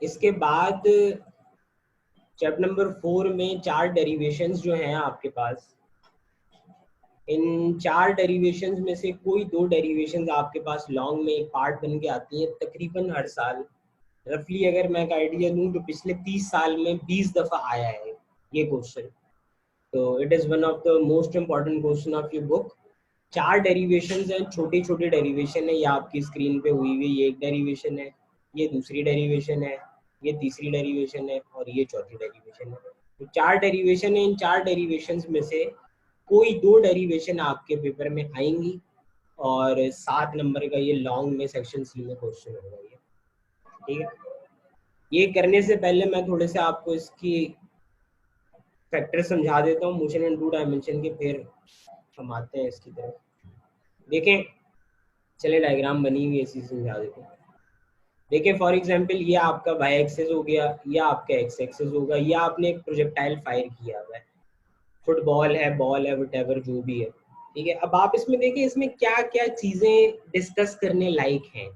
इसके बाद chapter number 4 में 4 डेरिवेशंस जो हैं आपके पास, इन 4 डेरिवेशंस में से कोई 2 डेरिवेशंस आपके पास लॉन्ग में एक पार्ट बन के आती हैं तकरीबन हर साल। रफली अगर मैं एक आइडिया दूं तो पिछले 30 साल में 20 दफ़ा आया है ये क्वेश्चन। तो it is one of the most important question of your book. 4 derivations हैं, छोटे छोटे डेरिवेशन है। ये आपकी स्क्रीन पे हुई हुई ये एक डेरिवेशन है, ये दूसरी डेरिवेशन है, ये तीसरी डेरिवेशन है और ये चौथी डेरिवेशन है। तो 4 डेरिवेशन है। इन 4 डेरिवेशंस में से कोई 2 डेरिवेशन आपके पेपर में आएंगी और 7 नंबर का ये लॉन्ग में सेक्शन सी में क्वेश्चन होगा ये। ठीक है, ये करने से पहले मैं थोड़े से आपको इसकी फैक्टर समझा देता हूँ मोशन एंड 2 डायमेंशन के, फिर हम आते हैं इसकी तरफ। देखें, चले डायग्राम बनी हुई ऐसी समझा देते हैं। देखिए फॉर एग्जांपल ये आपका वाई एक्सेस हो गया, या आपका एक्स एक्सेस होगा, या आपने एक प्रोजेक्टाइल फायर किया हुआ है, फुटबॉल है, बॉल है, वटेवर जो भी है। ठीक है, अब आप इसमें देखिए इसमें क्या क्या चीजें डिस्कस करने लायक हैं।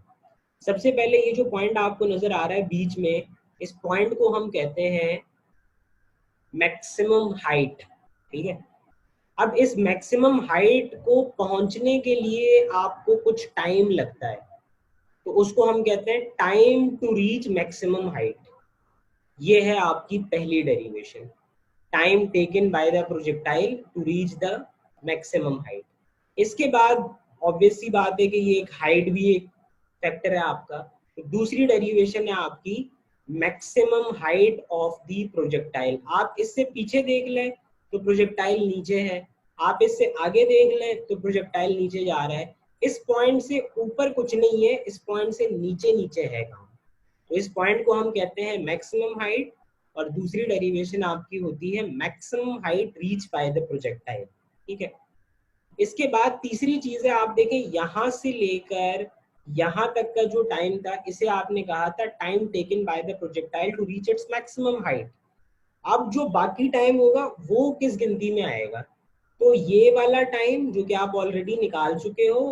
सबसे पहले ये जो पॉइंट आपको नजर आ रहा है बीच में, इस पॉइंट को हम कहते हैं मैक्सिमम हाइट। ठीक है, अब इस मैक्सिमम हाइट को पहुंचने के लिए आपको कुछ टाइम लगता है, तो उसको हम कहते हैं time to reach maximum height. ये है आपकी पहली derivation, time taken by the projectile to reach the maximum height. इसके बाद ऑब्वियस सी बात है कि ये एक हाइट भी एक फैक्टर है आपका। तो दूसरी डेरिवेशन है आपकी maximum height of the projectile. आप इससे पीछे देख लें तो प्रोजेक्टाइल नीचे है, आप इससे आगे देख लें तो प्रोजेक्टाइल नीचे जा रहा है। इस पॉइंट से ऊपर कुछ नहीं है, इस पॉइंट से नीचे नीचे है काम। तो इस पॉइंट को हम कहते हैं मैक्सिमम हाइट, और दूसरी डेरिवेशन आपकी होती है maximum height reach by the projectile. ठीक है, इसके बाद तीसरी चीज है, आप देखें यहां से लेकर यहां तक का जो टाइम था, इसे आपने कहा था time taken by the projectile to reach its maximum height. अब जो बाकी टाइम होगा वो किस गिनती में आएगा? तो ये वाला टाइम जो कि आप ऑलरेडी निकाल चुके हो,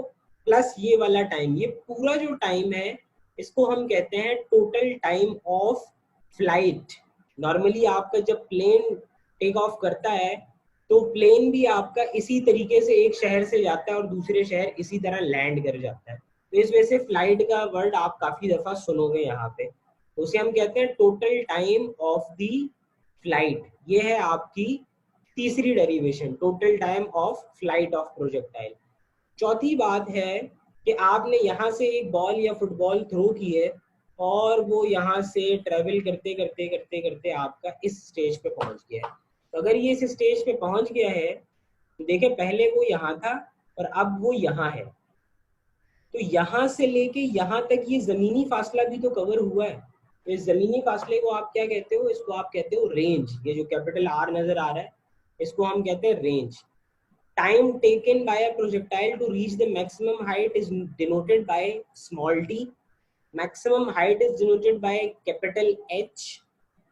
प्लस ये वाला टाइम, ये पूरा जो टाइम है इसको हम कहते हैं total time of flight. Normally आपका जब प्लेन टेक ऑफ करता है तो प्लेन भी आपका इसी तरीके से एक शहर से जाता है और दूसरे शहर इसी तरह लैंड कर जाता है। तो इस वजह से फ्लाइट का वर्ड आप काफी दफा सुनोगे यहाँ पे। तो उसे हम कहते हैं total time of the flight. ये है आपकी तीसरी derivation, total time of flight of projectile. चौथी बात है कि आपने यहाँ से एक बॉल या फुटबॉल थ्रो की है और वो यहाँ से ट्रेवल करते करते करते करते आपका इस स्टेज पे पहुंच गया है। तो अगर ये इस स्टेज पे पहुंच गया है तो देखिए पहले वो यहाँ था और अब वो यहाँ है, तो यहाँ से लेके यहाँ तक ये जमीनी फासला भी तो कवर हुआ है। तो इस जमीनी फासले को आप क्या कहते हो? इसको आप कहते हो रेंज। ये जो कैपिटल आर नजर आ रहा है इसको हम कहते हैं range. Time taken by a projectile to reach the maximum height is denoted by small t. Maximum height is denoted by capital H.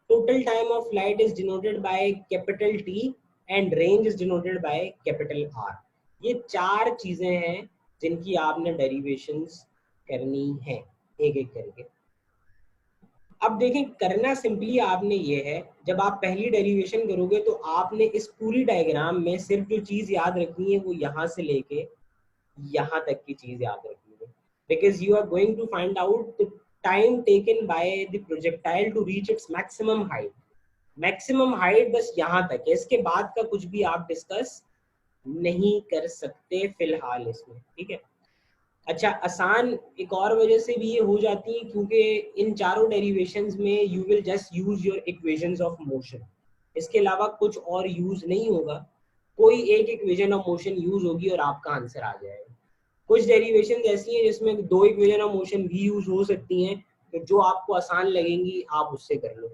Total time of flight is denoted by capital T and range is denoted by capital R. ये 4 चीजें हैं जिनकी आपने derivations करनी है एक एक करके। अब देखें, करना सिंपली आपने ये है, जब आप पहली डेरिवेशन करोगे तो आपने इस पूरी डायग्राम में सिर्फ जो चीज याद रखनी है वो यहाँ से लेके यहाँ तक की चीज याद रखनी है, because you are going to find out the time taken by the projectile to reach its maximum height. Maximum height बस यहाँ तक है, इसके बाद का कुछ भी आप डिस्कस नहीं कर सकते फिलहाल इसमें। ठीक है, अच्छा, आसान एक और वजह से भी ये हो जाती है क्योंकि इन चारों डेरिवेशंस में you will just use your equations of motion, इसके अलावा कुछ और यूज नहीं होगा। कोई एक इक्वेशन ऑफ मोशन यूज होगी और आपका आंसर आ जाएगा। कुछ डेरिवेशन ऐसी हैं जिसमें 2 इक्वेशन ऑफ मोशन भी यूज हो सकती हैं, तो जो आपको आसान लगेंगी आप उससे कर लो।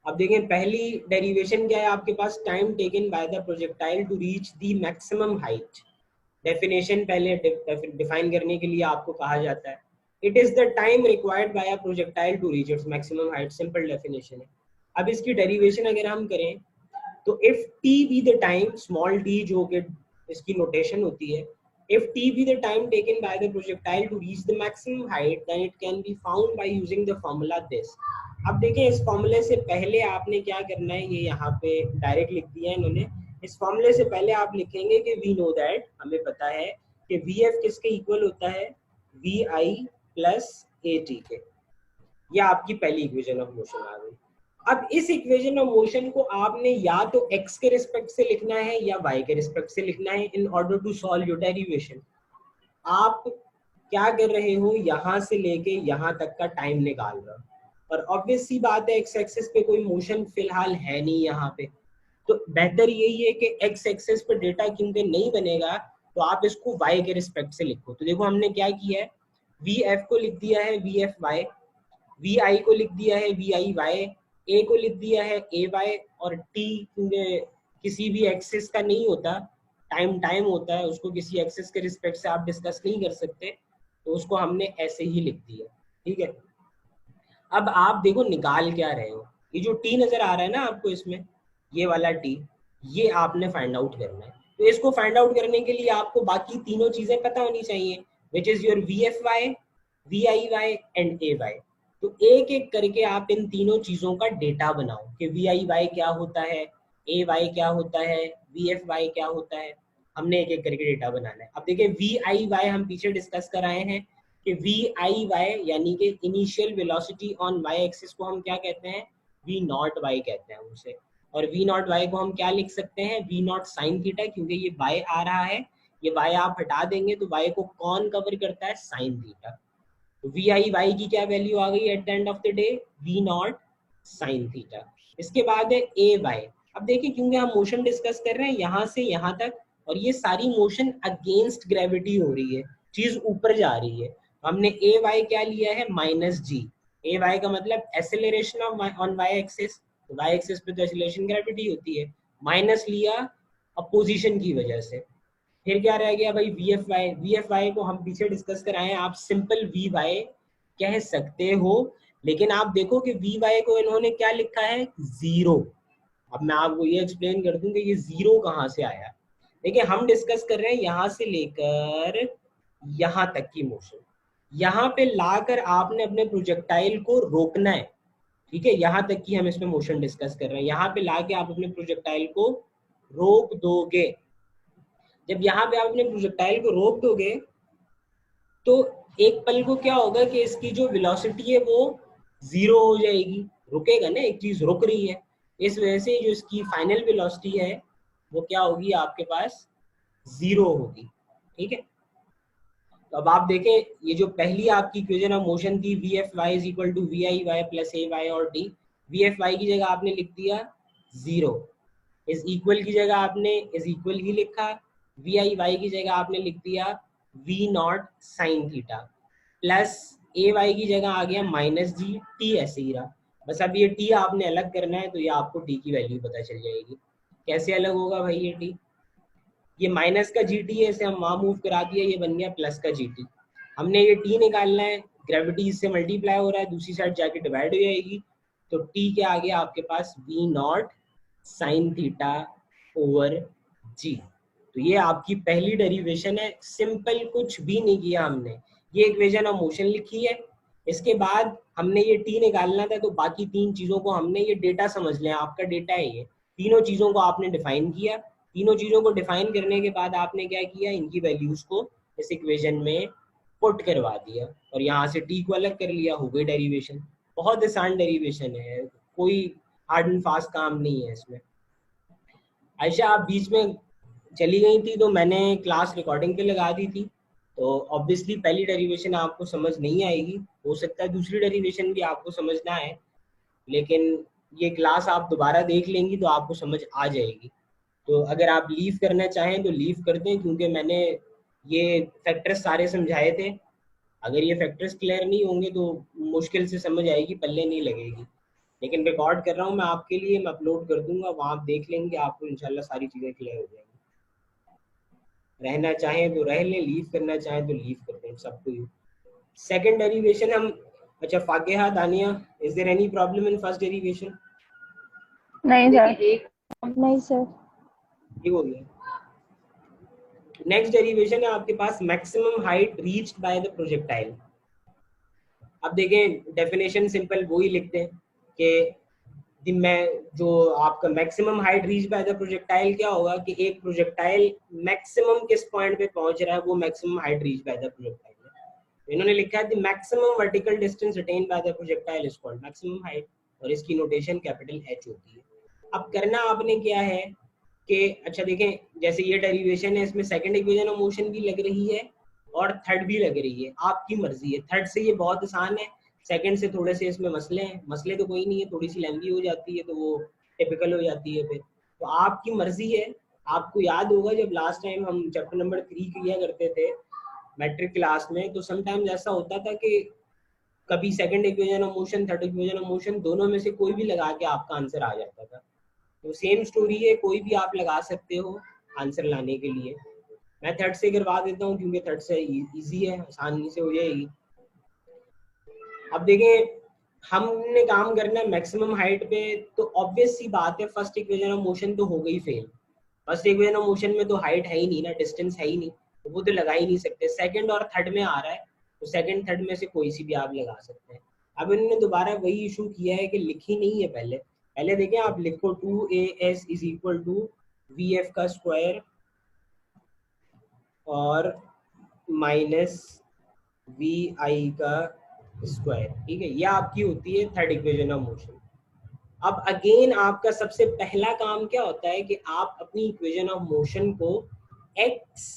अब देखें, पहली डेरिवेशन क्या है आपके पास? Time taken by the projectile to reach the maximum height. Definition पहले डिफाइन करने के लिए आपको कहा जाता है, it is the time required by a projectile to reach its maximum height. Simple definition है। अब इसकी डेरिवेशन अगर हम करें तो if T be the time, small T जो कि इसकी नोटेशन होती है, If t be the time taken by the projectile to reach the maximum height, then it can be found by using the formula this. अब देखें इस फॉर्मूले से पहले आपने क्या करना है, ये यहाँ पे डायरेक्ट लिख दिया है इन्होंने। इस फॉर्मूले से पहले आप लिखेंगे कि वी नो दैट, हमें पता है कि वी एफ किसके इक्वल होता है, V I plus A T के। ये आपकी पहली इक्वेशन ऑफ मोशन आ गई। अब इस इक्वेशन ऑफ मोशन को आपने या तो x के रिस्पेक्ट से लिखना है या y के रिस्पेक्ट से लिखना है in order to solve your derivation. आप क्या कर रहे हो, यहाँ से लेके यहाँ तक का टाइम निकाल रहे हो, और ऑब्वियस सी बात है एक्स एक्सिस पे कोई मोशन फिलहाल है नहीं यहाँ पे, तो बेहतर यही है कि एक्स एक्सिस पे डेटा क्योंकि नहीं बनेगा तो आप इसको y के रिस्पेक्ट से लिखो। तो देखो हमने क्या किया है, वी एफ को लिख दिया है वी एफ वाई, वी आई को लिख दिया है वी आई वाई, ए को लिख दिया है ए वाई, और टी किसी भी एक्सिस का नहीं होता, टाइम होता है, उसको किसी एक्सिस के रिस्पेक्ट से आप डिस्कस नहीं कर सकते, तो उसको हमने ऐसे ही लिख दिया। ठीक है, अब आप देखो निकाल क्या रहे हो, ये जो टी नजर आ रहा है ना आपको इसमें, ये वाला टी, ये आपने फाइंड आउट करना है। तो इसको फाइंड आउट करने के लिए आपको बाकी तीनों चीजें पता होनी चाहिए, which is your V F Y, V I Y and A Y. तो एक एक करके आप इन तीनों चीजों का डेटा बनाओ कि वी आई वाई क्या होता है, ए वाई क्या होता है, वी एफ वाई क्या होता है, हमने एक एक करके डेटा बनाना है। अब देखिए वी आई वाई हम पीछे डिस्कस कराए हैं कि वी आई वाई यानी कि initial velocity on Y axis को हम क्या कहते हैं, वी नॉट वाई कहते हैं उसे, और वी नॉट वाई को हम क्या लिख सकते हैं, वी नॉट साइन थीटा, क्योंकि ये वाई आ रहा है, ये वाई आप हटा देंगे तो वाई को कौन कवर करता है, साइन थीटा। तो वी आई वाई की क्या वैल्यू आ गई at the end of the day, V naught sine theta. इसके बाद है ए वाई। अब देखिए क्योंकि हम मोशन डिस्कस कर रहे हैं यहाँ से यहाँ तक, और ये सारी मोशन अगेंस्ट ग्रेविटी हो रही है, चीज ऊपर जा रही है, हमने ए वाई क्या लिया है, माइनस जी। ए वाई का मतलब acceleration of on Y axis, Y axis पे तो एक्सेलरेशन ग्रेविटी होती है, माइनस लिया अपोजिशन की वजह से। फिर क्या रह गया भाई, V F Y. V F Y को हम पीछे डिस्कस कराए, आप सिंपल वी वाई कह सकते हो, लेकिन आप देखो कि वी वाई को इन्होंने क्या लिखा है, जीरो। अब मैं आपको ये एक्सप्लेन कर दूं कि ये जीरो कहाँ से आया। देखिए हम डिस्कस कर रहे हैं यहाँ से लेकर यहाँ तक की मोशन, यहाँ पे लाकर आपने अपने प्रोजेक्टाइल को रोकना है। ठीक है, यहाँ तक की हम इसमें मोशन डिस्कस कर रहे हैं, यहाँ पे लाके आप अपने प्रोजेक्टाइल को रोक दोगे। जब यहाँ पे आप अपने प्रोजेक्टाइल को रोक दोगे तो एक पल को क्या होगा कि इसकी जो वेलोसिटी है वो जीरो हो जाएगी, रुकेगा ना, एक चीज रुक रही है, इस वजह से जो इसकी फाइनल वेलोसिटी है वो क्या होगी, आपके पास जीरो होगी। ठीक है, तो अब आप देखें ये जो पहली आपकी इक्वेशन ऑफ मोशन थी, v F y is equal to v I y plus a y और डी, वी एफ वाई की जगह आपने लिख दिया जीरो, इज इक्वल की जगह आपने इज इक्वल ही लिखा, वी आई वाई की जगह आपने लिख दिया v naught sine theta, plus a y की जगह आ गया माइनस जी, टी ऐसे ही रहा। बस अब ये टी आपने अलग करना है, तो ये आपको टी की वैल्यू पता चल जाएगी। कैसे अलग होगा भाई ये टी, ये माइनस का जी टी है, इसे हम वहां मूव करा दिया, ये बन गया प्लस का जी टी। हमने ये टी निकालना है, ग्रेविटी इससे मल्टीप्लाई हो रहा है, दूसरी साइड जाके डिवाइड हो जाएगी, तो टी क्या आ गया आपके पास, V naught sine theta over जी। तो ये आपकी पहली डेरिवेशन है, सिंपल, कुछ भी नहीं किया हमने, ये इक्वेशन ऑफ मोशन लिखी है। इसके बाद हमने ये टी निकालना था, तो बाकी तीन चीजों को हमने, ये डेटा समझ लें, आपका डेटा है ये, तीनों चीजों को आपने डिफाइन किया। तीनों चीजों को डिफाइन करने के बाद आपने क्या किया, इनकी वैल्यूज को इस इक्वेशन में पुट करवा दिया, और यहाँ से टी को अलग कर लिया, हो गई डेरिवेशन। बहुत आसान डेरिवेशन है, कोई हार्ड एंड फास्ट काम नहीं है इसमें। आयशा आप बीच में चली गई थी, तो मैंने क्लास रिकॉर्डिंग पे लगा दी थी, तो ऑब्वियसली पहली डेरिवेशन आपको समझ नहीं आएगी, हो सकता है दूसरी डेरिवेशन भी आपको समझ ना आए, लेकिन ये क्लास आप दोबारा देख लेंगी तो आपको समझ आ जाएगी। तो अगर आप लीव करना चाहें तो लीव कर दें, क्योंकि मैंने ये फैक्टर्स सारे समझाए थे, अगर ये फैक्टर्स क्लियर नहीं होंगे तो मुश्किल से समझ आएगी, पल्ले नहीं लगेगी। लेकिन रिकॉर्ड कर रहा हूँ मैं आपके लिए, मैं अपलोड कर दूंगा, वहाँ आप देख लेंगे, आपको इंशाल्लाह सारी चीज़ें क्लियर हो जाएंगी। रहना चाहें तो रह लें, लीव करना चाहें तो लीव कर दें, सबको। सेकंड डेरिवेशन हम, अच्छा Fakiha, Daniya, is there any problem in first derivation? नहीं सर, नहीं सर, ठीक हो गया। नेक्स्ट डेरिवेशन है आपके पास maximum height reached by the projectile. अब देखें डेफिनेशन सिंपल वो ही लिखते हैं कि मैं जो आपका maximum height reach by the projectile क्या होगा कि एक प्रोजेक्टाइल मैक्सिमम किस पॉइंट पे पहुंच रहा है वो maximum height reach by the projectile है। इन्होंने लिखा है the maximum vertical distance attain bye the projectile is called maximum height, और इसकी नोटेशन कैपिटल एच होती है। अब करना आपने क्या है कि अच्छा देखें, जैसे ये डेरिवेशन है इसमें सेकंड इक्वेशन ऑफ मोशन भी लग रही है और थर्ड भी लग रही है, आपकी मर्जी है। थर्ड से ये बहुत आसान है, सेकंड से थोड़े से इसमें मसले हैं। मसले तो कोई नहीं है, थोड़ी सी लेंथी हो जाती है तो वो टिपिकल हो जाती है फिर, तो आपकी मर्जी है। आपको याद होगा जब लास्ट टाइम हम चैप्टर नंबर 3 किया करते थे मैट्रिक क्लास में, तो समटाइम्स ऐसा होता था कि कभी second equation of motion third equation of motion दोनों में से कोई भी लगा के आपका आंसर आ जाता था। तो सेम स्टोरी है, कोई भी आप लगा सकते हो आंसर लाने के लिए। मैं थर्ड से करवा देता हूँ क्योंकि थर्ड से इजी है, आसानी से हो जाएगी। अब देखें हमने काम करना है मैक्सिमम हाइट पे, तो ऑब्वियस सी बात है फर्स्ट इक्वेशन ऑफ मोशन तो हो गई fail. First equation of motion में तो हाइट है ही नहीं ना, डिस्टेंस है ही नहीं, तो वो तो लगा ही नहीं सकते। सेकंड और थर्ड में आ रहा है तो सेकंड थर्ड में से कोई सी भी आप लगा सकते हैं। अब इन्होंने दोबारा वही इशू किया है कि लिखी नहीं है पहले। पहले देखें आप लिखो 2as is equal to v f का स्क्वायर और माइनस वी आई का स्क्वायर, ठीक है, ये आपकी होती है थर्ड इक्वेशन ऑफ मोशन। अब अगेन आपका सबसे पहला काम क्या होता है कि आप अपनी इक्वेशन ऑफ मोशन को x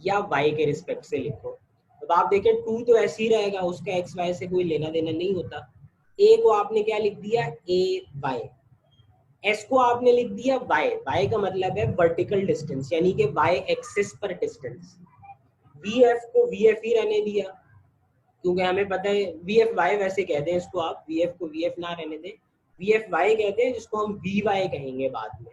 या y के रिस्पेक्ट से लिखो। अब आप देखें 2 तो ऐसे ही रहेगा, उसका x y से कोई लेना देना नहीं होता। a को आपने क्या लिख दिया a y, s को आपने लिख दिया y, y का मतलब है वर्टिकल डिस्टेंस यानी कि y एक्सिस पर डिस्टेंस। vf को vf ही रहने दिया क्योंकि हमें पता है वी एफ वाई वैसे कहते हैं इसको, आप वी एफ को वी एफ ना रहने दें, वी एफ वाई कहते हैं जिसको हम वी वाई कहेंगे बाद में।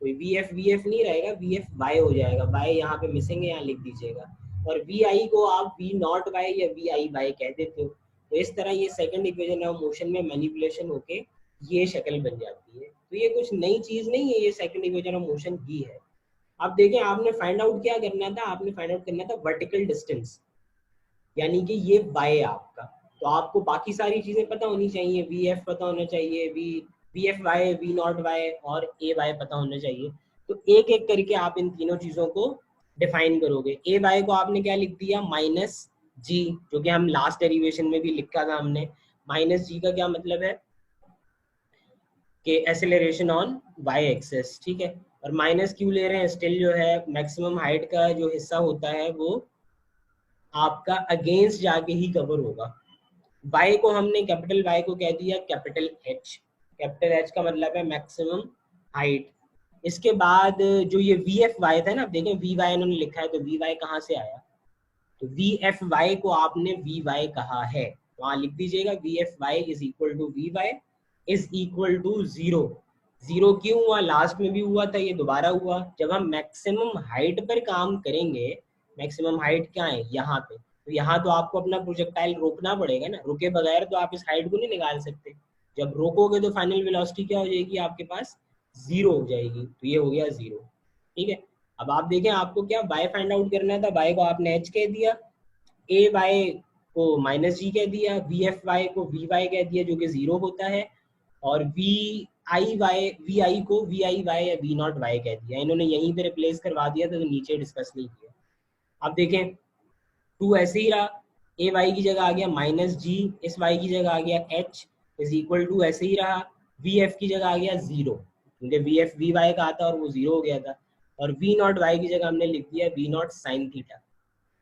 कोई वी एफ नहीं रहेगा, वी एफ वाई हो जाएगा, वाई यहाँ पे मिसिंग है, यहाँ लिख दीजिएगा। और वी आई को आप वी नॉट वाई या वी आई वाई कह देते हो। तो इस तरह ये सेकंड इक्वेशन ऑफ मोशन में मैनिपुलेशन होके ये शक्ल बन जाती है। तो ये कुछ नई चीज नहीं है, ये सेकंड इक्वेशन ऑफ मोशन ही है। अब देखें आपने फाइंड आउट क्या करना था, आपने फाइंड आउट करना था वर्टिकल डिस्टेंस, यानी कि ये y आपका। तो आपको बाकी सारी चीजें पता होनी चाहिए, वी एफ पता होना चाहिए, v F Y, v naught y और ए वाई पता होना चाहिए। तो एक एक करके आप इन तीनों चीजों को डिफाइन करोगे। ए वाई को आपने क्या लिख दिया माइनस जी, जो कि हम लास्ट डेरिवेशन में भी लिखा था हमने। माइनस जी का क्या मतलब है कि एक्सेलरेशन ऑन वाई एक्सेस, ठीक है। और माइनस क्यों ले रहे हैं, स्टिल जो है मैक्सिमम हाइट का जो हिस्सा होता है वो आपका अगेंस्ट जाके ही कवर होगा। y को हमने कैपिटल Y को कह दिया कैपिटल H, कैपिटल H का मतलब है मैक्सिमम हाइट। इसके बाद जो ये वी एफ वाई था ना, आप देखें वी वाई इन्होंने लिखा है तो वी वाई कहाँ से आया, तो वी एफ वाई को आपने वी वाई कहा है, वहां लिख दीजिएगा v F y is equal to v y is equal to 0। 0 क्यों हुआ, लास्ट में भी हुआ था, ये दोबारा हुआ। जब हम मैक्सिमम हाइट पर काम करेंगे, मैक्सिमम हाइट क्या है यहाँ पे, तो यहाँ तो आपको अपना प्रोजेक्टाइल रोकना पड़ेगा ना, रुके बगैर तो आप इस हाइट को नहीं निकाल सकते। जब रोकोगे तो फाइनल वेलोसिटी क्या हो जाएगी आपके पास, 0 हो जाएगी। तो ये हो गया 0, ठीक है। अब आप देखें आपको क्या y फाइंड आउट करना था, y को आपने h कह दिया, ए वाई को माइनस जी कह दिया, वी एफ वाई को वी वाई कह दिया जो कि 0 होता है, और वी आई को वी आई वाई या वी नॉट वाई कह दिया। इन्होंने यहीं पे रिप्लेस करवा दिया था तो नीचे डिस्कस नहीं किया। अब देखें 2 ऐसे ही रहा, ए वाई की जगह आ गया माइनस जी, इस वाई की जगह आ गया एच इज इक्वल टू ऐसे ही रहा, वी एफ की जगह आ गया 0 क्योंकि वी एफ वी वाई का आता और वो 0 हो गया था, और वी नॉट वाई की जगह हमने लिख दिया वी नॉट साइन थीटा।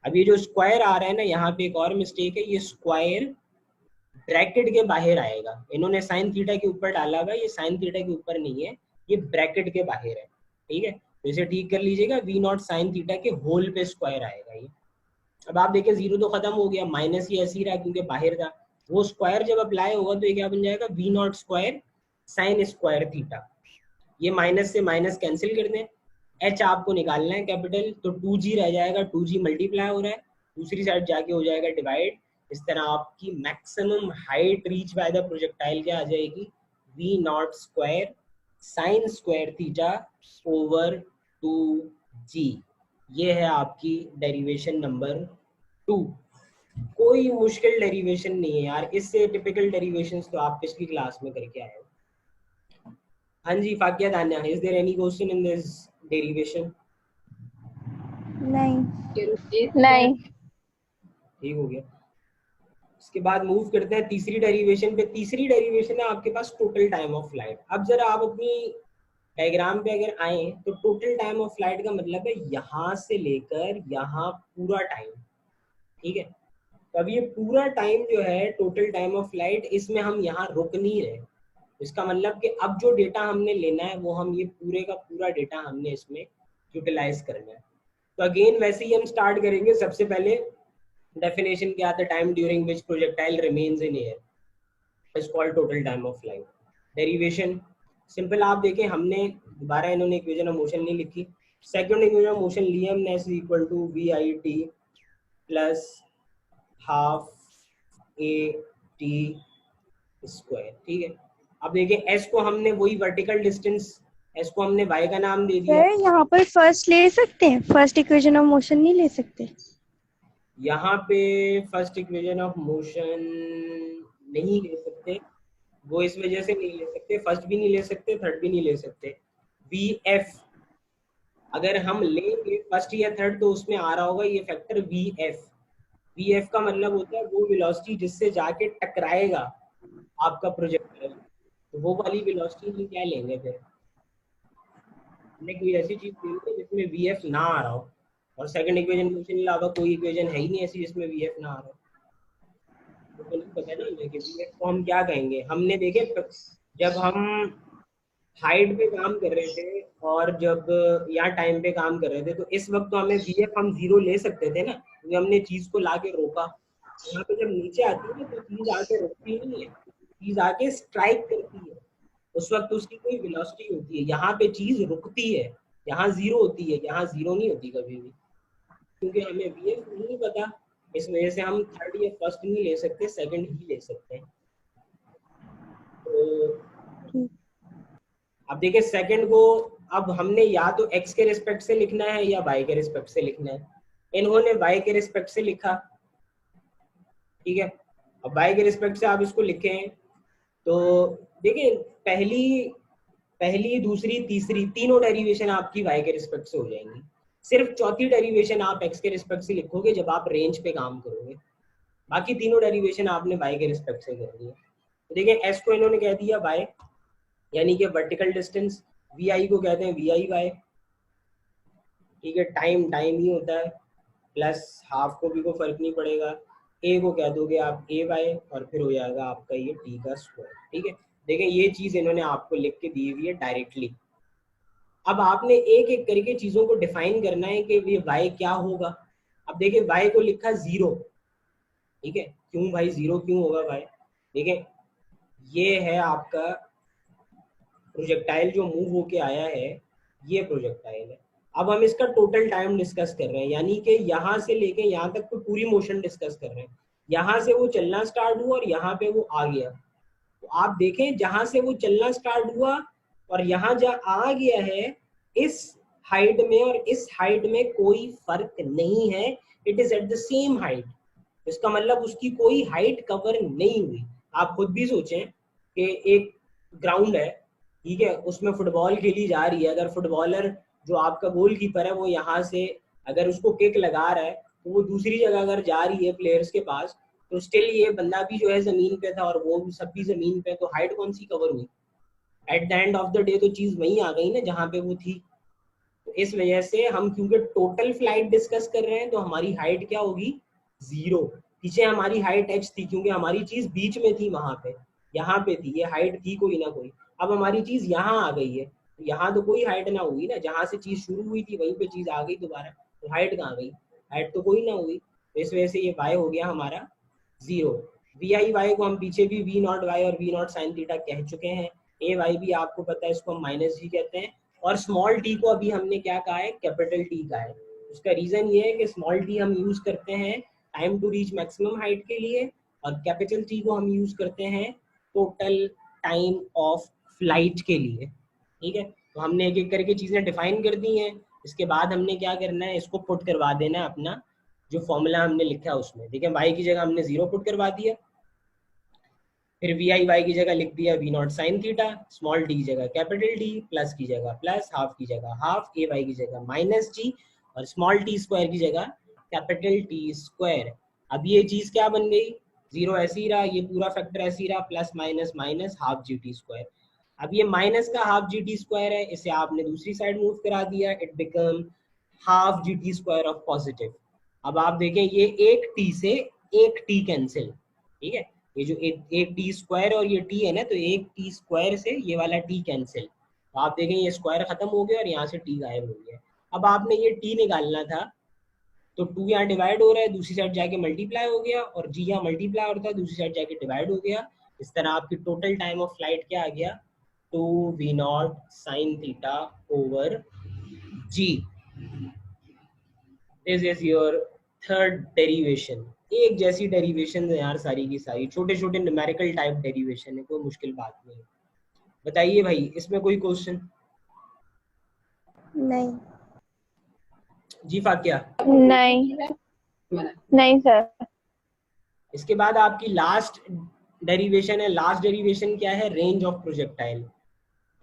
अब ये जो स्क्वायर आ रहा है ना, यहाँ पे एक और मिस्टेक है, ये स्क्वायर ब्रैकेट के बाहर आएगा। इन्होंने साइन थीटा के ऊपर डाला हुआ, ये साइन थीटा के ऊपर नहीं है, ये ब्रैकेट के बाहर है, ठीक है। तो इसे ठीक कर लीजिएगा, वी नॉट साइन थीटा के होल पे स्क्वायर आएगा ये। अब आप देखें 0 तो खत्म हो गया, माइनस ही ऐसे ही रहा क्योंकि बाहर था, वो स्क्वायर जब अप्लाई होगा तो ये क्या बन जाएगा, v naught square sine square theta. ये माइनस से माइनस कैंसिल कर दें, एच आपको निकालना है कैपिटल, तो 2g रह जाएगा, 2g मल्टीप्लाई हो रहा है, दूसरी साइड जाके हो जाएगा डिवाइड। इस तरह आपकी maximum height reach by the projectile क्या आ जाएगी, v naught square sine square theta over 2g। ये है आपकी डेरिवेशन नंबर 2। कोई मुश्किल डेरिवेशन नहीं है यार, इससे टिपिकल डेरिवेशंस तो आप पिछली क्लास में करके आए हो। हाँ जी Fakiya Tanya, is there any question in this derivation? नहीं। नहीं। ठीक हो गया। इसके बाद मूव करते हैं तीसरी डेरिवेशन पे। तीसरी डेरिवेशन है आपके पास टोटल टाइम ऑफ फ्लाइट। अब जरा आप अपनी डायग्राम पे अगर आए तो टोटल टाइम ऑफ फ्लाइट का मतलब है यहाँ से लेकर यहाँ पूरा टाइम, ठीक है। तो अब ये पूरा टाइम जो है टोटल टाइम ऑफ फ्लाइट, इसमें हम यहाँ रुक नहीं रहे। इसका मतलब कि अब जो डेटा हमने लेना है वो हम ये पूरे का पूरा डेटा हमने इसमें यूटिलाइज करना है। तो अगेन वैसे ही हम स्टार्ट करेंगे। सबसे पहले डेफिनेशन क्या आता है, time during which projectile remains in air is called total time of flight. Derivation simple आप देखें, हमने दोबारा इन्होंने इक्वेशन ऑफ मोशन नहीं लिखी। सेकंड इक्वेशन ऑफ मोशन ली हमने, s equal to v i t plus half a t square, ठीक है। अब देखिए एस को हमने वही वर्टिकल डिस्टेंस, एस को हमने वाई का नाम दे दिया। सर यहाँ पर फर्स्ट ले सकते हैं, फर्स्ट इक्वेशन ऑफ मोशन नहीं ले सकते? यहाँ पे फर्स्ट इक्वेशन ऑफ मोशन नहीं ले सकते, वो इस वजह से नहीं ले सकते, फर्स्ट भी नहीं ले सकते, थर्ड भी नहीं ले सकते। वी एफ अगर हम लेंगे फर्स्ट या थर्ड तो उसमें आ रहा होगा ये factor V F. We f का मतलब होता है वो वेलोसिटी जिससे जाके टकराएगा आपका प्रोजेक्टाइल, तो वो वाली वेलोसिटी हम क्या लेंगे फिर? हमने कोई ऐसी चीज लेंगे जिसमें वी एफ ना आ रहा हो, और सेकंड इक्वेशन के अलावा कोई इक्वेशन है ही नहीं ऐसी जिसमें वी एफ ना आ रहा हो। तो नहीं पता ना हमें कि वी एफ को हम क्या कहेंगे। हमने देखे जब हम हाइट पे काम कर रहे थे और जब या टाइम पे काम कर रहे थे, तो इस वक्त तो हमें वी एफ हम जीरो ले सकते थे ना, क्योंकि हमने चीज को ला के रोका। यहाँ पे जब नीचे आती है ना तो चीज आके रुकती नहीं है, चीज आके स्ट्राइक करती है, उस वक्त उसकी कोई वेलोसिटी होती है। यहाँ पे चीज रुकती है, यहाँ जीरो होती है, यहाँ जीरो नहीं होती कभी भी, क्योंकि हमें वी एफ नहीं पता। इस वजह से हम थर्ड या फर्स्ट नहीं ले सकते, सेकंड ही ले सकते हैं। तो अब देखिए सेकंड को अब हमने या तो एक्स के रिस्पेक्ट से लिखना है या वाई के रिस्पेक्ट से लिखना है। इन्होंने वाई के रिस्पेक्ट से लिखा, ठीक है। अब वाई के रिस्पेक्ट से आप इसको लिखें तो देखिए पहली पहली दूसरी तीसरी तीनों डेरिवेशन आपकी वाई के रिस्पेक्ट से हो जाएंगी। सिर्फ चौथी डेरिवेशन आप एक्स के रिस्पेक्ट से लिखोगे जब आप रेंज पे काम करोगे, बाकी तीनों डेरिवेशन आपने वाई के रिस्पेक्ट से करनी है। तो देखिए एस को इन्होंने कह दिया वाई, यानी कि वर्टिकल डिस्टेंस। वी आई को कहते हैं वी आई वाई, ठीक है। टाइम टाइम ही होता है, प्लस हाफ को भी कोई फर्क नहीं पड़ेगा। ए को कह दोगे आप ए वाई और फिर हो जाएगा आपका ये टी का स्क्वायर, ठीक है। देखें ये चीज इन्होंने आपको लिख के दी हुई है डायरेक्टली। अब आपने एक एक करके चीजों को डिफाइन करना है कि ये वाई क्या होगा। अब देखिए वाई को लिखा जीरो, ठीक है। क्यों भाई जीरो क्यों होगा भाई? देखिए ये है आपका प्रोजेक्टाइल जो मूव होके आया है, ये प्रोजेक्टाइल है। अब हम इसका टोटल टाइम डिस्कस कर रहे हैं, यानी कि यहाँ से लेके यहाँ तक तो पूरी मोशन डिस्कस कर रहे हैं। यहाँ से वो चलना स्टार्ट हुआ और यहाँ पे वो आ गया, तो आप देखें जहां से वो चलना स्टार्ट हुआ और यहाँ जहाँ आ गया है, इस हाइट में और इस हाइट में कोई फर्क नहीं है। It is at the same height. इसका मतलब उसकी कोई हाइट कवर नहीं हुई। आप खुद भी सोचें कि एक ग्राउंड है, ठीक है, उसमें फुटबॉल खेली जा रही है। अगर फुटबॉलर जो आपका गोलकीपर है वो यहाँ से अगर उसको किक लगा रहा है तो वो दूसरी जगह अगर जा रही है प्लेयर्स के पास, तो स्टिल ये बंदा भी जो है जमीन पे था और वो भी सब भी जमीन पे, तो हाइट कौन सी कवर हुई? Eight the end of the day तो चीज वहीं आ गई ना जहाँ पे वो थी। तो इस वजह से हम क्योंकि टोटल फ्लाइट डिस्कस कर रहे हैं तो हमारी हाइट क्या होगी? जीरो। पीछे हमारी हाइट एच थी क्योंकि हमारी चीज बीच में थी, वहां पे यहाँ पे थी, ये हाइट थी कोई ना कोई। अब हमारी चीज यहाँ आ गई है, तो यहाँ तो कोई हाइट ना हुई ना, जहां से चीज शुरू हुई थी वहीं पे चीज आ गई दोबारा, तो हाइट कहाँ गई? हाइट तो कोई ना हुई। तो इस वजह से ये वाई हो गया हमारा जीरो। वी आई वाई को हम पीछे भी वी नॉट वाई और वी नॉट साइन थीटा कह चुके हैं। ए वाई भी आपको पता है, इसको हम माइनस जी कहते हैं। और स्मॉल टी को अभी हमने क्या कहा है? कैपिटल टी का है। उसका रीजन ये है कि स्मॉल टी हम यूज करते हैं time to reach maximum height के लिए, और कैपिटल टी को हम यूज करते हैं टोटल टाइम ऑफ फ्लाइट के लिए, ठीक है। तो हमने एक एक करके चीजें डिफाइन कर दी हैं। इसके बाद हमने क्या करना है, इसको पुट करवा देना है अपना जो फॉर्मूला हमने लिखा है उसमें। देखिए y की जगह हमने 0 पुट करवा दिया, फिर वी आई वाई की जगह लिख दिया v naught sine theta, small d की जगह कैपिटल डी, प्लस की जगह प्लस, हाफ की जगह हाफ, ए वाई की जगह माइनस जी, और स्मॉल टी स्क्वायर की जगह कैपिटल टी स्क्वायर। अब ये चीज क्या बन गई, 0 ऐसे ही रहा, ये पूरा फैक्टर ऐसे ही रहा, plus minus minus half G T square. अब ये माइनस का हाफ जी टी स्क्वायर है, इसे आपने दूसरी साइड मूव करा दिया, it become half G T square of positive. अब आप देखें ये एक टी से एक टी कैंसिल, ठीक है, ये जो एक टी स्क्वायर और ये टी है ना, तो एक टी स्क्वायर से ये वाला टी कैंसिल, तो आप देखें ये स्क्वायर खत्म हो गया और यहाँ से टी गायब हो गया। अब आपने ये टी निकालना था, तो 2 यहाँ डिवाइड हो रहा है, दूसरी साइड जाके मल्टीप्लाई हो गया, और जी यहाँ मल्टीप्लाई होता है, दूसरी साइड जाके डिवाइड हो गया। इस तरह आपकी टोटल टाइम ऑफ फ्लाइट क्या आ गया, 2v0 sin theta over g. This is your third derivation. एक जैसी डेरिवेशन है यार, सारी की सारी छोटे छोटे न्यूमेरिकल टाइप डेरिवेशन है, कोई मुश्किल बात नहीं है। बताइए भाई, इसमें कोई क्वेश्चन? नहीं। जी फाकिया? नहीं। नहीं सर। इसके बाद आपकी लास्ट डेरिवेशन है। लास्ट डेरिवेशन क्या है, रेंज ऑफ प्रोजेक्टाइल।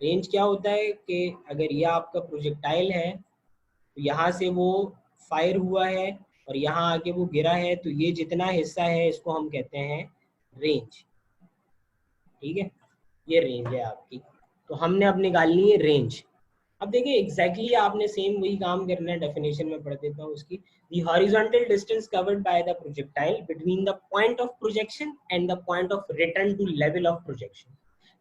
रेंज क्या होता है कि अगर ये आपका प्रोजेक्टाइल है, तो यहाँ से वो फायर हुआ है और यहाँ आके वो गिरा है, तो ये जितना हिस्सा है इसको हम कहते हैं रेंज, ठीक है, ये रेंज है आपकी। तो हमने अब निकालनी है रेंज। अब देखिए एग्जैक्टली आपने सेम वही काम करना है, डेफिनेशन में पढ़ देता हूँ उसकी। The horizontal distance covered by the projectile between the point of projection and the point of return to level of projection.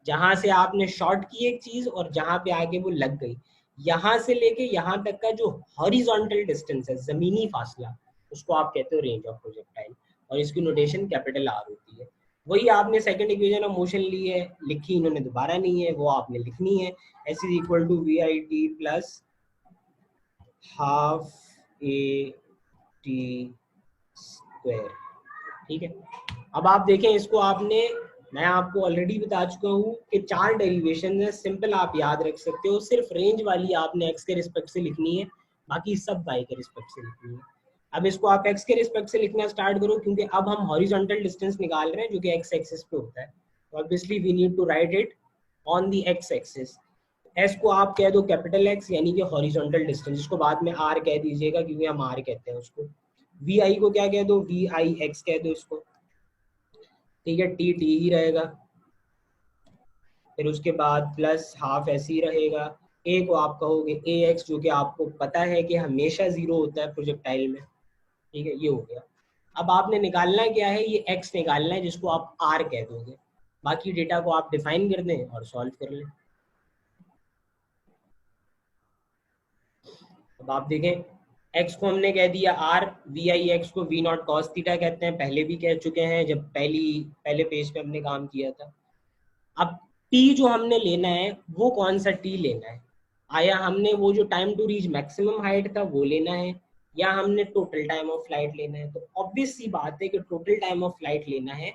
जहां से आपने शॉर्ट की एक चीज और जहां पे आगे वो लग गई, यहां से लेके यहां तक का जो हॉरिजॉन्टल डिस्टेंस है, जमीनी फासला, उसको आप कहते हो रेंज ऑफ प्रोजेक्टाइल, और इसकी नोटेशन कैपिटल आर होती है। वही आपने सेकंड इक्वेशन ऑफ मोशन ली है, लिखी इन्होंने दोबारा नहीं है, वो आपने लिखनी है। S is equal to v i t plus half a t square, ठीक है। अब आप देखें इसको, आपने, मैं आपको ऑलरेडी बता चुका हूँ कि 4 डेरिवेशन है, सिंपल आप याद रख सकते हो। सिर्फ रेंज वाली आपने एक्स के रिस्पेक्ट से लिखनी है, बाकी सब वाई के रिस्पेक्ट से लिखनी है। अब इसको आप एक्स के रिस्पेक्ट से लिखना स्टार्ट करो, क्योंकि अब हम हॉरिजॉन्टल डिस्टेंस निकाल रहे हैं जो कि एक्स एक्सिस पे होता है, तो obviously we need to write it on the x axis. S को आप कह दो कैपिटल एक्स, यानी कि हॉरिजॉन्टल डिस्टेंस, जिसको बाद में आर कह दीजिएगा क्योंकि हम आर कहते हैं उसको। वी आई को क्या कह दो, वी आई एक्स कह दो इसको, ठीक है, टी टी ही रहेगा। फिर उसके बाद प्लस हाफ ऐसे ही रहेगा। ए को आप कहोगे ए एक्स, जो कि आपको पता है कि हमेशा 0 होता है प्रोजेक्टाइल में, ठीक है, ये हो गया। अब आपने निकालना क्या है, ये x निकालना है, जिसको आप r कह दोगे। बाकी डेटा को आप डिफाइन कर दें और सॉल्व कर लें। अब आप देखें x को हमने कह दिया r, वी आई एक्स को वी नॉट कॉस थीटा कहते हैं, पहले भी कह चुके हैं जब पहले पेज पे हमने काम किया था। अब t जो हमने लेना है वो कौन सा t लेना है, आया हमने वो जो time to reach maximum height था वो लेना है, या हमने टोटल टाइम ऑफ फ्लाइट लेना है। तो ऑब्वियस सी बात है कि टोटल टाइम ऑफ फ्लाइट लेना है,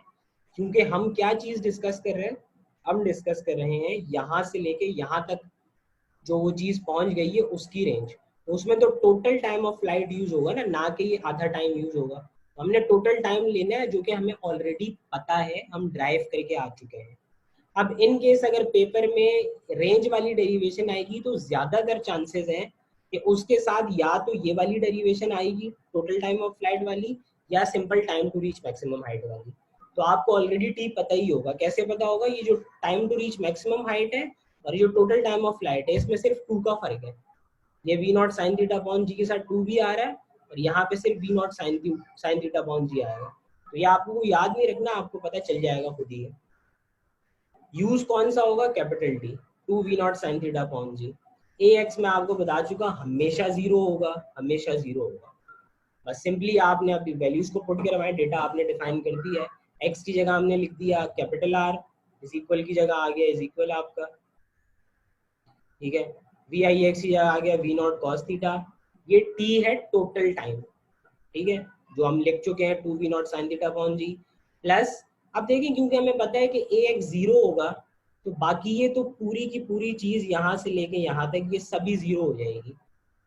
क्योंकि हम क्या चीज डिस्कस कर रहे हैं, हम डिस्कस कर रहे हैं यहाँ से लेके यहाँ तक जो वो चीज पहुंच गई है उसकी रेंज, तो उसमें तो total time of flight use होगा ना कि ये आधा टाइम यूज होगा। तो हमने टोटल टाइम लेना है जो कि हमें ऑलरेडी पता है, हम ड्राइव करके आ चुके हैं। अब इन केस अगर पेपर में रेंज वाली डेरिवेशन आएगी तो ज्यादातर चांसेस हैं कि उसके साथ या तो ये वाली डेरिवेशन आएगी टोटल टाइम ऑफ फ्लाइट वाली, या simple time to reach maximum height वाली। तो आपको ऑलरेडी टी पता ही होगा। कैसे पता होगा, ये जो time to reach maximum height है और ये जो टोटल टाइम ऑफ फ्लाइट है, इसमें सिर्फ 2 का फर्क है। ये V naught sine theta upon G के साथ 2 भी आ रहा है, और यहाँ पे सिर्फ V naught sine theta upon G आएगा। तो ये आपको याद नहीं रखना, आपको पता चल जाएगा खुद ही। यूज कौन सा होगा, capital t, 2 v naught sine theta upon g. A x में आपको बता चुका, हमेशा 0 होगा, हमेशा 0 होगा। बस सिंपली आपने अपनी वैल्यूज को पुट करवाए, डेटा आपने डिफाइन कर दिया है। एक्स की जगह हमने लिख दिया कैपिटल आर, इज इक्वल की जगह आ गया इज इक्वल आपका, ठीक है, वी आई एक्स की जगह आ गया वी नॉट कॉस थीटा। ये टी है टोटल टाइम, ठीक है, जो हम लिख चुके हैं 2 v naught sine theta upon g plus. अब देखिए क्योंकि हमें पता है कि ए एक्स 0 होगा, तो बाकी ये तो पूरी की पूरी चीज यहाँ से लेके यहाँ तक ये सभी 0 हो जाएगी।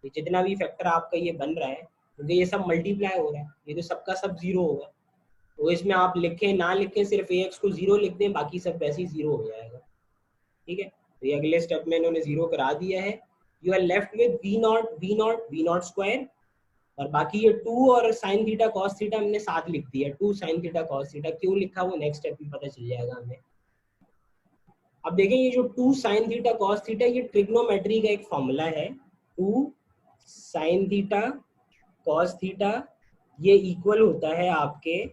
ये जितना भी फैक्टर आपका ये बन रहा है, क्योंकि ये सब मल्टीप्लाई हो रहा है, ये तो सबका सब जीरो होगा। तो इसमें आप लिखें ना लिखें, सिर्फ ax को जीरो लिख दें, बाकी सब वैसे ही जीरो हो जाएगा। ठीक है, तो ये अगले स्टेप में इन्होंने जीरो करा दिया है। You are left with v naught square, और बाकी ये 2 और साइन थीटा कॉस थीटा हमने साथ लिख दिया। 2 साइन थीटा कॉस थीटा क्यों लिखा वो नेक्स्ट स्टेप में पता चल जाएगा हमें। अब देखें ये जो 2 साइन थीटा कॉस थीटा ये ट्रिग्नोमेट्री का एक फॉर्मूला है। 2 साइन थीटा कॉस थीटा ये इक्वल होता है आपके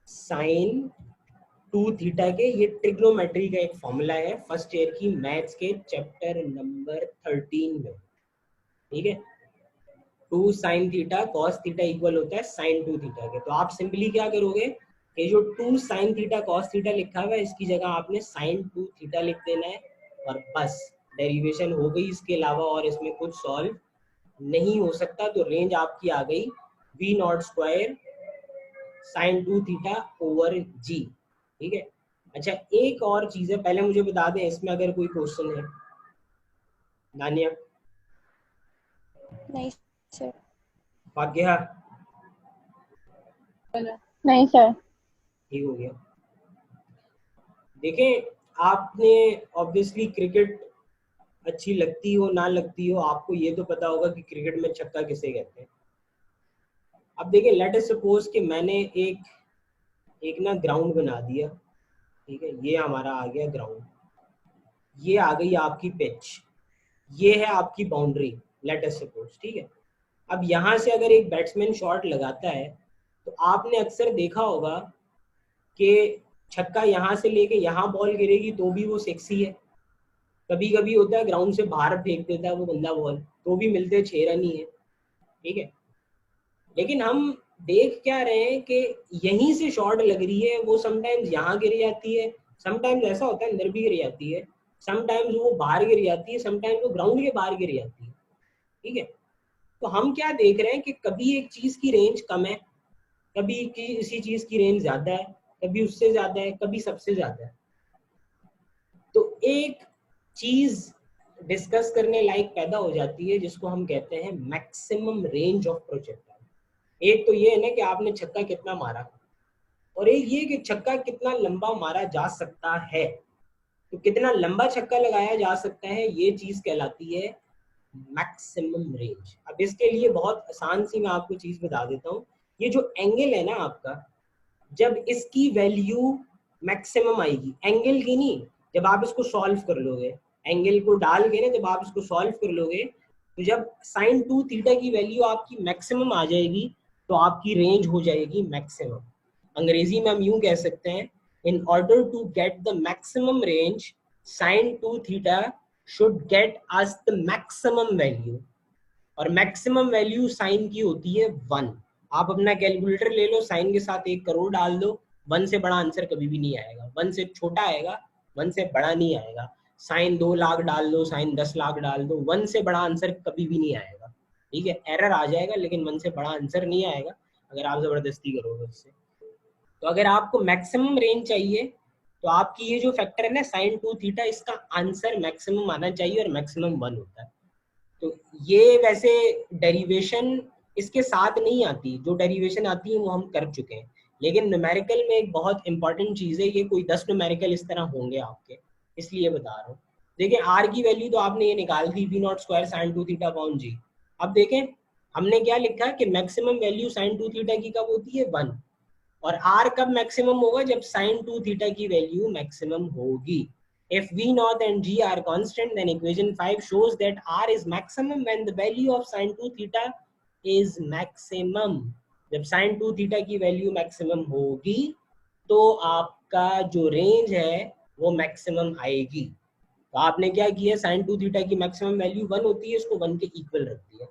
साइन 2 थीटा के। ये ट्रिग्नोमेट्री का एक फॉर्मूला है फर्स्ट ईयर की मैथ्स के चैप्टर नंबर 13 में। ठीक है, 2 sine theta cos theta equal होता है साइन 2 थीटा के। तो आप सिंपली क्या करोगे कि जो 2 साइन थीटा कॉस थीटा लिखा हुआ है इसकी जगह आपने साइन 2 थीटा लिख देना है, और बस डेरिवेशन हो गई। इसके अलावा और इसमें कुछ सॉल्व नहीं हो सकता। तो रेंज आपकी आ गई V naught square sine 2 theta over G. ठीक है, अच्छा एक और चीज है, पहले मुझे बता दें इसमें अगर कोई क्वेश्चन है। दानिया, नहीं सर। भाग्य, नहीं सर। ठीक हो गया। देखें, आपने ऑब्वियसली क्रिकेट अच्छी लगती हो ना लगती हो, आपको ये तो पता होगा कि क्रिकेट में छक्का किसे कहते हैं। अब देखिए लेट अस सपोज कि मैंने एक ना ग्राउंड बना दिया। ठीक है, ये हमारा आ गया ग्राउंड, ये आ गई आपकी पिच, ये है आपकी बाउंड्री, लेट अस सपोज। ठीक है, अब यहाँ से अगर एक बैट्समैन शॉट लगाता है तो आपने अक्सर देखा होगा कि छक्का यहाँ से लेके यहाँ बॉल गिरेगी तो भी वो सेक्सी है। कभी कभी होता है ग्राउंड से बाहर फेंक देता है वो बंदा बॉल, तो भी मिलते 6 रन ही है। ठीक है, लेकिन हम देख क्या रहे हैं कि यहीं से शॉट लग रही है, वो समटाइम्स यहाँ गिर जाती है, समटाइम्स ऐसा होता है अंदर भी गिर जाती है, समटाइम्स वो बाहर गिर जाती है, समटाइम्स वो ग्राउंड के बाहर गिर जाती है। ठीक है, तो हम क्या देख रहे हैं कि कभी एक चीज की रेंज कम है, कभी किसी चीज की रेंज ज्यादा है, कभी उससे ज्यादा है, कभी सबसे ज्यादा है। तो एक चीज डिस्कस करने लायक पैदा हो जाती है जिसको हम कहते हैं मैक्सिमम रेंज ऑफ प्रोजेक्टाइल। एक तो ये है ना कि आपने छक्का कितना मारा, और एक ये कि छक्का कितना लंबा मारा जा सकता है। तो कितना लंबा छक्का लगाया जा सकता है ये चीज कहलाती है मैक्सिमम रेंज। अब इसके लिए बहुत आसान सी मैं आपको चीज बता देता हूँ। ये जो एंगल है ना आपका, जब इसकी वैल्यू मैक्सिमम आएगी, एंगल की नहीं, जब आप इसको सॉल्व कर लोगे, एंगल को डाल के ना जब आप इसको सॉल्व कर लोगे, तो जब साइन 2 थीटा की वैल्यू आपकी मैक्सिमम आ जाएगी तो आपकी रेंज हो जाएगी मैक्सिमम। अंग्रेजी में हम यूं कह सकते हैं, in order to get the maximum range sine 2 theta should get us the maximum value. और मैक्सिमम वैल्यू साइन की होती है 1। आप अपना कैलकुलेटर ले लो, साइन के साथ 1 करोड़ डाल दो, 1 से बड़ा आंसर कभी भी नहीं आएगा, 1 से छोटा आएगा, 1 से बड़ा नहीं आएगा। साइन 2 लाख डाल दो, साइन 10 लाख डाल दो, 1 से बड़ा आंसर कभी भी नहीं आएगा। ठीक है, एरर आ जाएगा लेकिन 1 से बड़ा आंसर नहीं आएगा अगर आप जबरदस्ती करोगे उससे। तो अगर आपको मैक्सिमम रेंज चाहिए तो आपकी ये जो फैक्टर है ना साइन 2 थीटा, इसका आंसर मैक्सिमम आना चाहिए, और मैक्सिमम 1 होता है। तो ये वैसे डेरिवेशन इसके साथ नहीं आती, जो डेरिवेशन आती है वो हम कर चुके हैं, लेकिन न्यूमेरिकल में एक बहुत इंपॉर्टेंट चीज है, ये कोई 10 न्यूमेरिकल इस तरह होंगे आपके, इसलिए बता रहा हूँ। देखिए आर की वैल्यू तो आपने ये निकाल दी, V naught square sine 2 theta upon G. अब देखें हमने क्या लिखा कि मैक्सिमम वैल्यू साइन 2 थीटा की कब होती है 1, और आर कब मैक्सिमम होगा जब साइन 2 थीटा की वैल्यू मैक्सिमम होगी। If V naught and G are constant, then equation 5 shows that R is maximum when the value of sin 2 theta is maximum. जब sin 2 theta की वैल्यू मैक्सिमम होगी तो आपका जो रेंज है वो मैक्सिमम आएगी। तो आपने क्या किया, sin 2 थीटा की मैक्सिमम वैल्यू 1 होती है, इसको 1 के इक्वल रख दिया।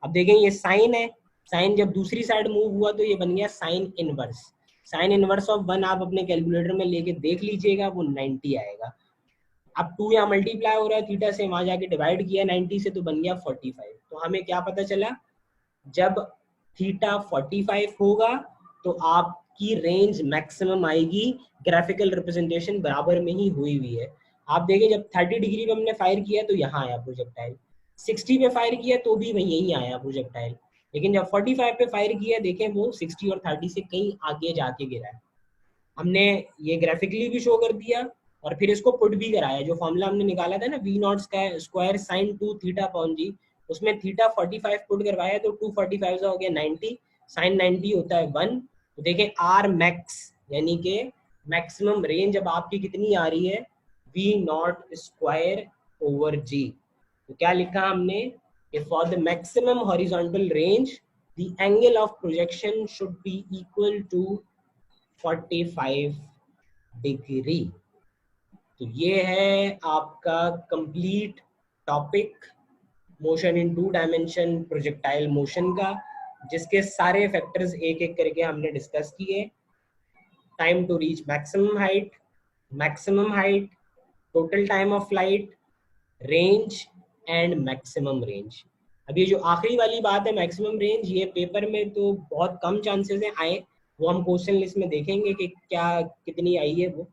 अब देखें ये साइन है, साइन जब दूसरी साइड मूव हुआ तो ये बन गया sine inverse. Sine inverse of 1 आप अपने कैलकुलेटर में लेके देख लीजिएगा, वो 90 आएगा। अब 2 यहाँ मल्टीप्लाई हो रहा है थीटा से, वहां जाके डिवाइड किया 90 से तो बन गया 45। तो हमें क्या पता चला, जब थीटा 45 होगा तो आपकी रेंज मैक्सिमम आएगी। ग्राफिकल रिप्रेजेंटेशन बराबर में ही हुई हुई है। आप देखें जब 30 डिग्री में हमने फायर किया तो यहाँ आया प्रोजेक्टाइल, 60 पे फायर किया तो भी वही यही आया प्रोजेक्टाइल, लेकिन जब 45 पे फायर किया देखें वो 60 और 30 से कहीं आगे जाके गिरा है। हमने ये ग्राफिकली भी शो कर दिया और फिर इसको पुट भी कराया। जो फॉर्मूला हमने निकाला था ना V naught square sine 2 theta upon G, उसमें थीटा 45 पुट करवाया तो 245 हो गया 90, साइन 90 होता है 1। तो देखें आर मैक्स यानी कि मैक्सिमम रेंज अब आपकी कितनी आ रही है, वी नॉट स्क्वायर ओवर जी। तो क्या लिखा हमने कि for the maximum horizontal range the angle of projection should be equal to 45 degree. तो ये है आपका complete topic motion in two dimension projectile motion का, जिसके सारे फैक्टर्स एक एक करके हमने डिस्कस किए। Time to reach maximum height, total time of flight, range and maximum range. अब ये जो आखिरी वाली बात है मैक्सिमम रेंज, ये पेपर में तो बहुत कम चांसेस है आए, वो हम क्वेश्चन लिस्ट में देखेंगे कि क्या कितनी आई है वो।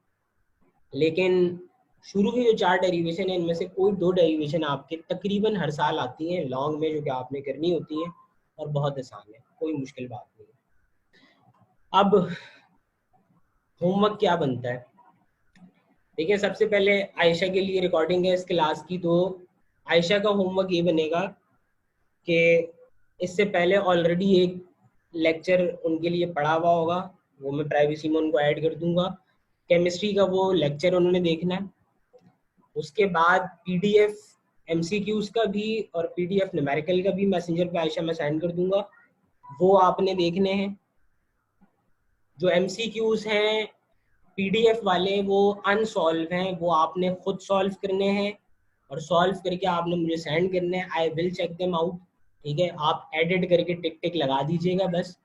लेकिन शुरू की जो 4 डेरिवेशन है इनमें से कोई 2 डेरिवेशन आपके तकरीबन हर साल आती हैं लॉन्ग में, जो कि आपने करनी होती हैं और बहुत आसान है, कोई मुश्किल बात नहीं है। अब होमवर्क क्या बनता है, देखिए सबसे पहले आयशा के लिए रिकॉर्डिंग है इस क्लास की, तो आयशा का होमवर्क ये बनेगा कि इससे पहले ऑलरेडी एक लेक्चर उनके लिए पढ़ा हुआ होगा, वो मैं प्राइवेसी में उनको ऐड कर दूंगा। केमिस्ट्री का वो लेक्चर उन्होंने देखना है। उसके बाद पीडीएफ एमसीक्यूज का भी और पीडीएफ न्यूमेरिकल का भी मैसेंजर पे आयशा मैं सेंड कर दूंगा, वो आपने देखने हैं। जो एमसीक्यूज हैं पीडीएफ वाले वो अनसॉल्व हैं, वो आपने खुद सॉल्व करने हैं और सॉल्व करके आपने मुझे सेंड करने हैं। I will check them out, ठीक है। आप एडिट करके टिक टिक लगा दीजिएगा बस,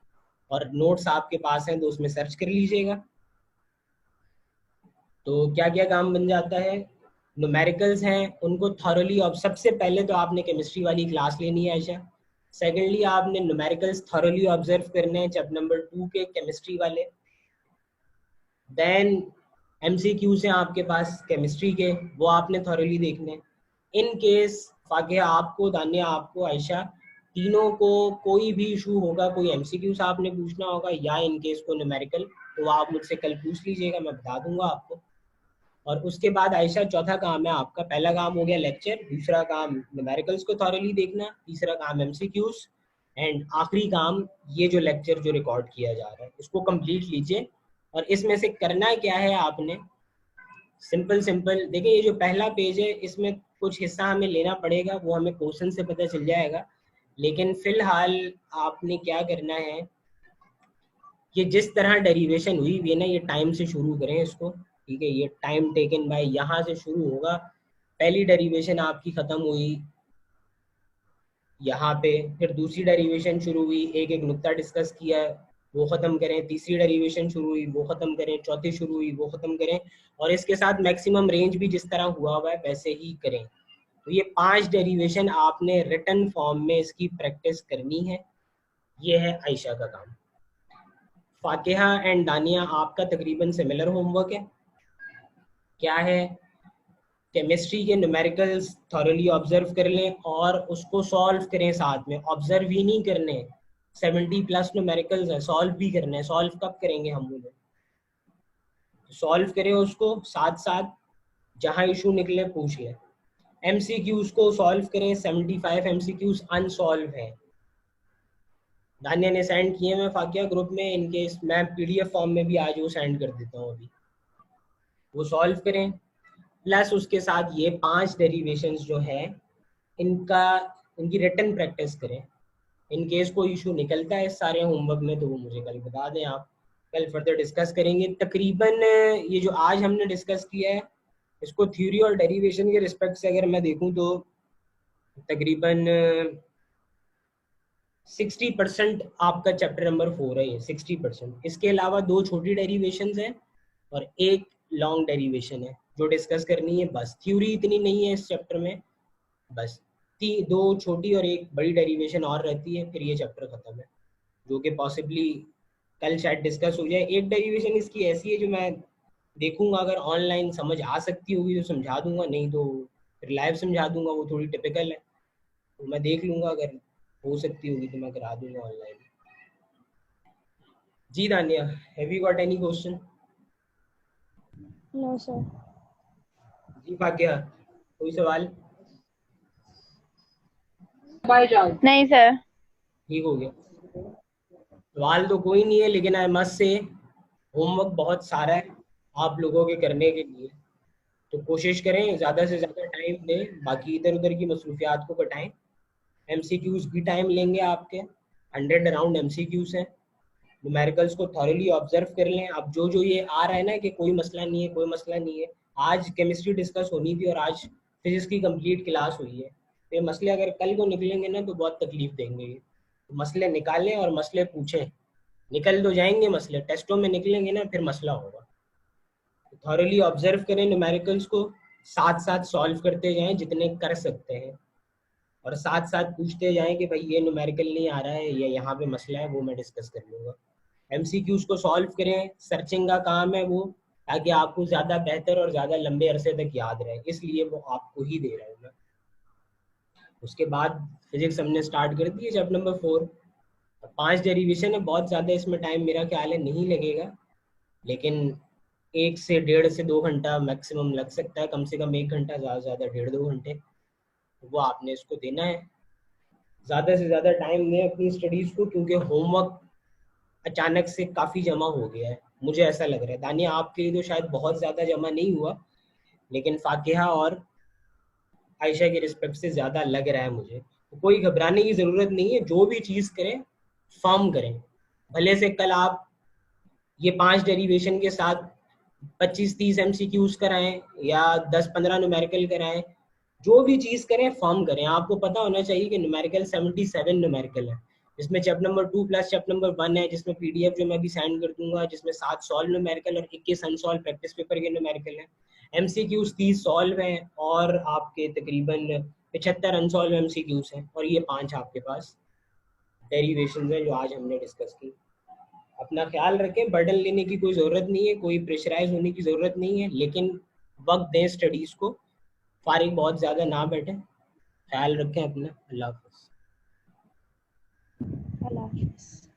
और नोट्स आपके पास हैं तो उसमें सर्च कर लीजिएगा। तो क्या क्या काम बन जाता है, न्यूमेरिकल्स हैं उनको थॉरली, अब सबसे पहले तो आपने केमिस्ट्री वाली क्लास लेनी है आयशा। सेकेंडली आपने न्यूमेरिकल्स थॉरली ऑब्जर्व करने हैं चैप्टर नंबर 2 के केमिस्ट्री वाले। देन एमसीक्यू से आपके पास केमिस्ट्री के, वो आपने थॉरली देखने। इन केस फाकिया आपको, दानिया आपको, आयशा, तीनों को कोई भी इशू होगा, कोई एमसीक्यू से आपने पूछना होगा या इन केस को न्यूमेरिकल, तो आप मुझसे कल पूछ लीजिएगा, मैं बता दूंगा आपको। और उसके बाद आयशा चौथा काम है आपका, पहला काम हो गया लेक्चर, दूसरा काम न्यूमेरिकल्स को थॉरली देखना, तीसरा काम एमसीक्यूज, एंड आखिरी काम ये जो लेक्चर जो रिकॉर्ड किया जा रहा है इसको कंप्लीट लीजिए। और इसमें से करना क्या है आपने, सिंपल सिंपल देखिए, ये जो पहला पेज है इसमें कुछ हिस्सा हमें लेना पड़ेगा, वो हमें क्वेश्चन से पता चल जाएगा। लेकिन फिलहाल आपने क्या करना है, ये जिस तरह डेरिवेशन हुई है ना, ये टाइम से शुरू करें इसको, ठीक है। ये टाइम टेकन बाय यहाँ से शुरू होगा। पहली डेरिवेशन आपकी खत्म हुई यहाँ पे, फिर दूसरी डेरिवेशन शुरू हुई, एक एक नुक्ता डिस्कस किया वो खत्म करें, तीसरी डेरिवेशन शुरू हुई वो खत्म करें, चौथी शुरू हुई वो खत्म करें, और इसके साथ मैक्सिमम रेंज भी जिस तरह हुआ हुआ है वैसे ही करें। तो ये 5 डेरिवेशन आपने रिटन फॉर्म में इसकी प्रैक्टिस करनी है। ये है आयशा का काम। फातिहा एंड दानिया आपका तकरीबन सिमिलर होमवर्क है। क्या है, केमिस्ट्री के न्यूमेरिकल्स थॉरली ऑब्जर्व कर लें और उसको सॉल्व करें साथ में, ऑब्जर्व ही नहीं करने, 70+ न्यूमेरिकल्स है, सॉल्व भी करने हैं। सॉल्व कब करेंगे हम उन्हें, सॉल्व करें उसको साथ साथ, जहां इशू निकले पूछ लें। एमसीक्यूज को सॉल्व करें, 75 एमसीक्यूज अनसॉल्व है, दानिया ने सेंड किए, मैं फाकिया ग्रुप में, इनके मैं पीडीएफ फॉर्म में भी आज वो सेंड कर देता हूँ अभी, वो सॉल्व करें। प्लस उसके साथ ये 5 डेरिवेशंस जो है इनका, इनकी रिटन प्रैक्टिस करें। इन केस कोई इशू निकलता है इस सारे होमवर्क में तो वो मुझे कल बता दें, आप कल फर्दर डिस्कस करेंगे। तकरीबन ये जो आज हमने डिस्कस किया है इसको थ्योरी और डेरिवेशन के रिस्पेक्ट से अगर मैं देखूं तो तकरीबन 60% आपका चैप्टर नंबर 4 है, ये 60%। इसके अलावा 2 छोटी डेरिवेशंस हैं और एक लॉन्ग डेरिवेशन है जो डिस्कस करनी है, बस थ्योरी इतनी नहीं है इस चैप्टर में, बस 2 छोटी और एक बड़ी डेरिवेशन और रहती है, फिर ये चैप्टर खत्म है, जो कि पॉसिबली कल शायद डिस्कस हो जाए। एक डेरिवेशन इसकी ऐसी है जो मैं देखूंगा, अगर ऑनलाइन समझ आ सकती होगी तो समझा दूंगा, नहीं तो फिर लाइव समझा दूंगा, वो थोड़ी टिपिकल है। तो मैं देख लूंगा, अगर हो सकती होगी तो मैं करा दूंगा online. Ji Dania, have you got any question? No sir. Ji Bhagya, कोई सवाल? नहीं सर। ठीक हो गया। सवाल तो कोई नहीं है, लेकिन आई मस्ट से होमवर्क बहुत सारा है आप लोगों के करने के लिए। तो कोशिश करें ज़्यादा से ज़्यादा टाइम दें, बाकी इधर उधर की मसरूफियात को घटाएं। एमसीक्यूज भी टाइम लेंगे आपके, 100 अराउंड एमसीक्यूज हैं। न्यूमेरिकल्स को थॉरली ऑब्जर्व कर लें। अब जो जो ये आ रहा है ना कि कोई मसला नहीं है, कोई मसला नहीं है, आज केमिस्ट्री डिस्कस होनी थी और आज फिजिक्स की कंप्लीट क्लास हुई है, तो ये मसले अगर कल को निकलेंगे ना तो बहुत तकलीफ देंगे ये। तो मसले निकालें और मसले पूछें। निकल तो जाएंगे मसले, टेस्टों में निकलेंगे ना फिर मसला होगा। थॉरली ऑब्जर्व करें न्यूमेरिकल्स को, साथ साथ सॉल्व करते जाएं जितने कर सकते हैं, और साथ साथ पूछते जाएं कि भाई ये न्यूमेरिकल नहीं आ रहा है, ये यहाँ पे मसला है, वो मैं डिस्कस कर लूँगा। एमसीक्यूज को सॉल्व करें, सर्चिंग का काम है वो, ताकि आपको ज़्यादा बेहतर और ज़्यादा लंबे अरसे तक याद रहे, इसलिए वो आपको ही दे रहा हूँ मैं। उसके बाद फिजिक्स हमने स्टार्ट कर दी है, चैप्टर नंबर 4। 5 डेरिवेशन है, बहुत ज़्यादा इसमें टाइम मेरा ख्याल है नहीं लगेगा, लेकिन 1 से 1.5 से 2 घंटा मैक्सिमम लग सकता है, कम से कम 1 घंटा, ज़्यादा से ज़्यादा 1.5 2 घंटे। वो आपने इसको देना है। ज़्यादा से ज़्यादा टाइम दें अपनी स्टडीज़ को, क्योंकि होमवर्क अचानक से काफ़ी जमा हो गया है, मुझे ऐसा लग रहा है। दानिया आपके लिए तो शायद बहुत ज़्यादा जमा नहीं हुआ, लेकिन फातिहा और आयशा के रिस्पेक्ट से ज़्यादा लग रहा है मुझे। तो कोई घबराने की ज़रूरत नहीं है, जो भी चीज़ करें फर्म करें। भले से कल आप ये 5 डेरिवेशन के साथ 25 30 एमसीक्यूज कराएं या 10 15 न्यूमेरिकल कराएं, जो भी चीज़ करें फॉर्म करें। आपको पता होना चाहिए कि न्यूमेरिकल 77 न्यूमेरिकल है, जिसमें chapter number 2 plus chapter number 1 है, जिसमें पीडीएफ जो मैं भी सेंड कर दूंगा, जिसमें 7 सॉल्व न्यूमेरिकल और 21 अनसॉल्व प्रैक्टिस पेपर के न्यूमेरिकल हैं। एमसीक्यूज 30 सॉल्व हैं और आपके तकरीबन 75 अनसॉल्व एमसीक्यूज हैं, और ये 5 आपके पास डेरिवेशन है जो आज हमने डिस्कस की। अपना ख्याल रखें, बर्डन लेने की कोई ज़रूरत नहीं है, कोई प्रेशराइज होने की ज़रूरत नहीं है, लेकिन वक्त दें स्टडीज़ को, फारिग बहुत ज़्यादा ना बैठे। ख्याल रखें अपना। अल्लाह हाफ़िज़। अल्लाह हाफिज़।